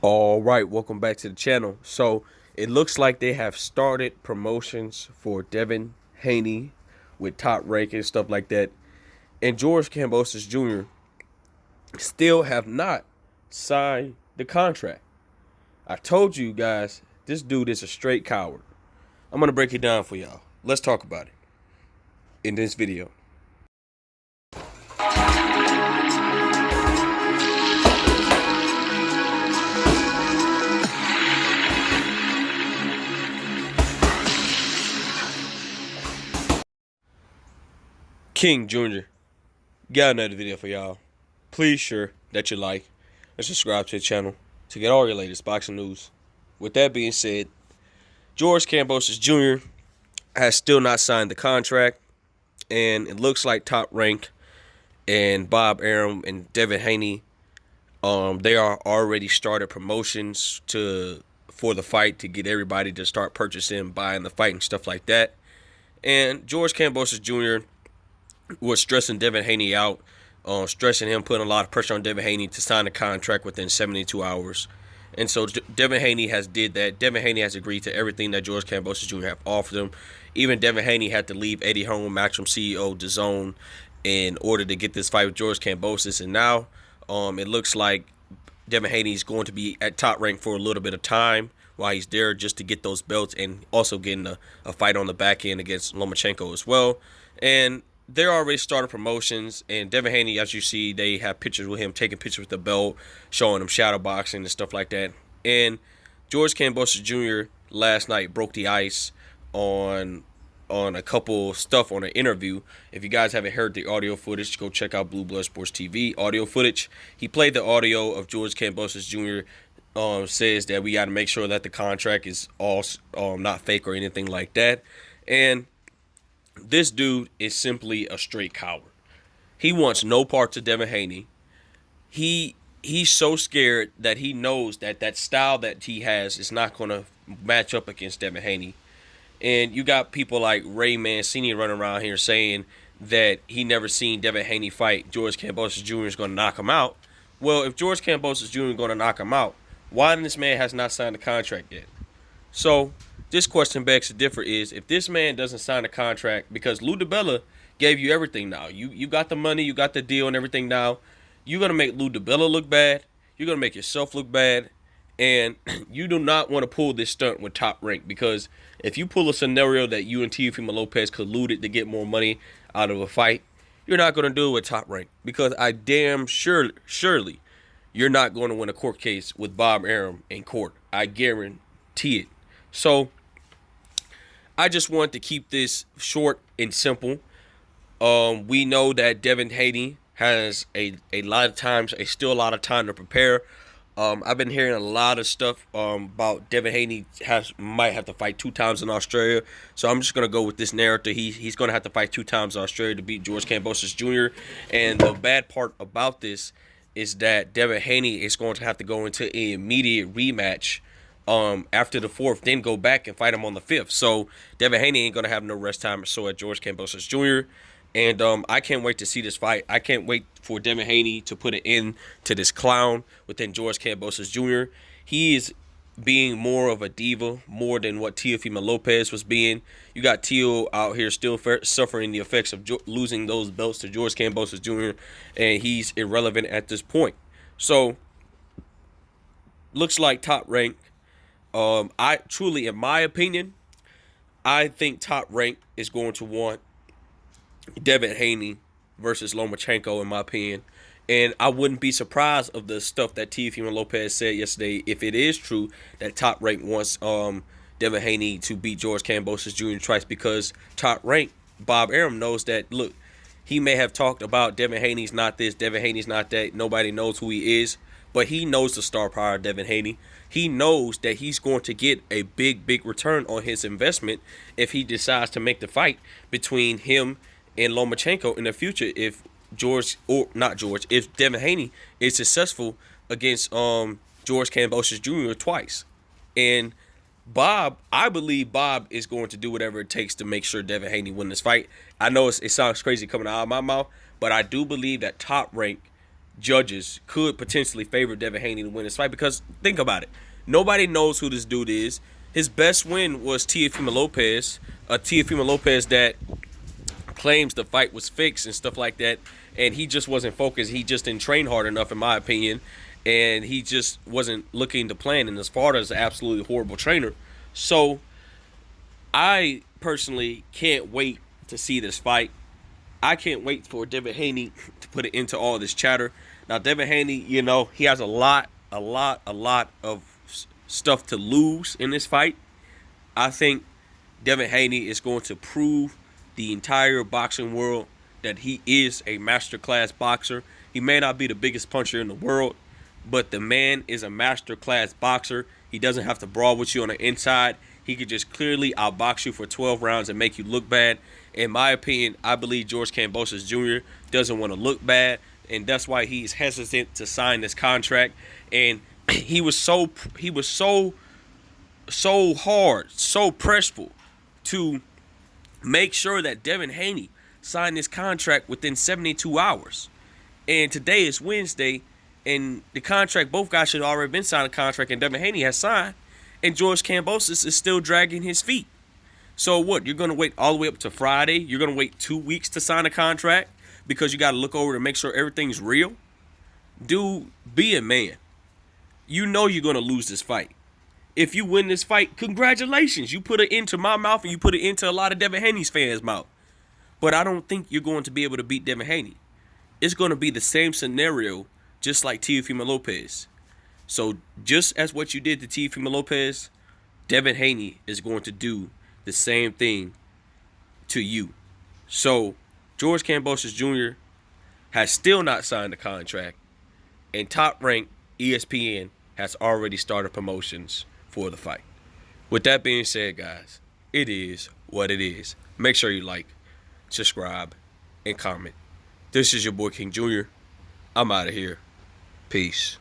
All right, welcome back to the channel. So it looks like they have started promotions for Devin Haney with Top Rank and stuff like that. And George Kambosos Jr. still have not signed the contract. I told you guys, this dude is a straight coward. I'm going to break it down for y'all. Let's talk about it in this video. King Jr. got another video for y'all. Please sure that you like and subscribe to the channel to get all your latest boxing news. With that being said, George Kambosos Jr. has still not signed the contract, and it looks like Top Rank and Bob Arum and Devin Haney, they are already started promotions for the fight to get everybody to start purchasing, buying the fight and stuff like that. And George Kambosos Jr. was stressing Devin Haney out, stressing him, putting a lot of pressure on Devin Haney to sign a contract within 72 hours. And so Devin Haney has did that. Devin Haney has agreed to everything that George Kambosos Jr. have offered him. Even Devin Haney had to leave Eddie Hearn, Matchroom CEO, DAZN, in order to get this fight with George Kambosos. And now it looks like Devin Haney is going to be at Top Rank for a little bit of time while he's there, just to get those belts and also getting a fight on the back end against Lomachenko as well. And they're already started promotions, and Devin Haney, as you see, they have pictures with him, taking pictures with the belt, showing him shadow boxing and stuff like that. And George Kambosos Jr. last night broke the ice on a couple stuff on an interview. If you guys haven't heard the audio footage, go check out Blue Blood Sports TV audio footage. He played the audio of George Kambosos Jr. Says that we got to make sure that the contract is all not fake or anything like that. And this dude is simply a straight coward. He wants no parts of Devin Haney. He's so scared that he knows that style that he has is not going to match up against Devin Haney. And you got people like Ray Mancini running around here saying that he never seen Devin Haney fight George Kambosos Jr. is going to knock him out. Well, if George Kambosos Jr. is going to knock him out, why this man has not signed a contract yet? So this question begs to differ is, if this man doesn't sign a contract, because Lou DiBella gave you everything now. You got the money, you got the deal and everything now. You're going to make Lou DiBella look bad. You're going to make yourself look bad. And you do not want to pull this stunt with Top Rank, because if you pull a scenario that you and Teofimo Lopez colluded to get more money out of a fight, you're not going to do it with Top Rank, because I damn surely you're not going to win a court case with Bob Arum in court. I guarantee it. So I just want to keep this short and simple. We know that Devin Haney has a lot of times, still a lot of time to prepare. I've been hearing a lot of stuff about Devin Haney might have to fight 2 times in Australia. So I'm just going to go with this narrative. He's going to have to fight 2 times in Australia to beat George Kambosos Jr. And the bad part about this is that Devin Haney is going to have to go into an immediate rematch after the 4th, then go back and fight him on the 5th. So Devin Haney ain't going to have no rest time or so at George Kambosos Jr. And I can't wait to see this fight. I can't wait for Devin Haney to put an end to this clown within George Kambosos Jr. He is being more of a diva, more than what Teofimo Lopez was being. You got Teo out here still suffering the effects of losing those belts to George Kambosos Jr., and he's irrelevant at this point. So looks like Top Rank. I truly, in my opinion, I think Top Rank is going to want Devin Haney versus Lomachenko, in my opinion. And I wouldn't be surprised of the stuff that Teofimo Lopez said yesterday, if it is true that Top Rank wants Devin Haney to beat George Kambosos Jr. twice, because Top Rank, Bob Arum, knows that, look, he may have talked about Devin Haney's not this, Devin Haney's not that, nobody knows who he is, but he knows the star power of Devin Haney. He knows that he's going to get a big return on his investment if he decides to make the fight between him and Lomachenko in the future, if if Devin Haney is successful against George Kambosos Jr. twice. And I believe Bob is going to do whatever it takes to make sure Devin Haney win this fight. I know it sounds crazy coming out of my mouth, but I do believe that Top Rank judges could potentially favor Devin Haney to win this fight, because think about it. Nobody knows who this dude is. His best win was Teofimo Lopez, a Teofimo Lopez that claims the fight was fixed and stuff like that, and he just wasn't focused. He just didn't train hard enough, in my opinion, and he just wasn't looking to plan. And Esparza's an absolutely horrible trainer. So I personally can't wait to see this fight. I can't wait for Devin Haney to put it into all this chatter. Now, Devin Haney, you know, he has a lot of stuff to lose in this fight. I think Devin Haney is going to prove the entire boxing world that he is a masterclass boxer. He may not be the biggest puncher in the world, but the man is a masterclass boxer. He doesn't have to brawl with you on the inside. He could just clearly outbox you for 12 rounds and make you look bad. In my opinion, I believe George Kambosos Jr. doesn't want to look bad, and that's why he's hesitant to sign this contract. And he was so hard, so pressful to make sure that Devin Haney signed this contract within 72 hours. And today is Wednesday, and the contract, both guys should have already been signed a contract, and Devin Haney has signed, and George Kambosos is still dragging his feet. So what, you're going to wait all the way up to Friday? You're going to wait 2 weeks to sign a contract because you got to look over to make sure everything's real? Dude, be a man. You know you're going to lose this fight. If you win this fight, congratulations. You put it into my mouth, and you put it into a lot of Devin Haney's fans' mouth. But I don't think you're going to be able to beat Devin Haney. It's going to be the same scenario, just like Teofimo Lopez. So just as what you did to Teofimo Lopez, Devin Haney is going to do the same thing to you. So George Kambosos Jr. has still not signed a contract, and Top Rank ESPN has already started promotions for the fight. With that being said, guys, it is what it is. Make sure you like, subscribe, and comment. This is your boy King Jr. I'm out of here. Peace.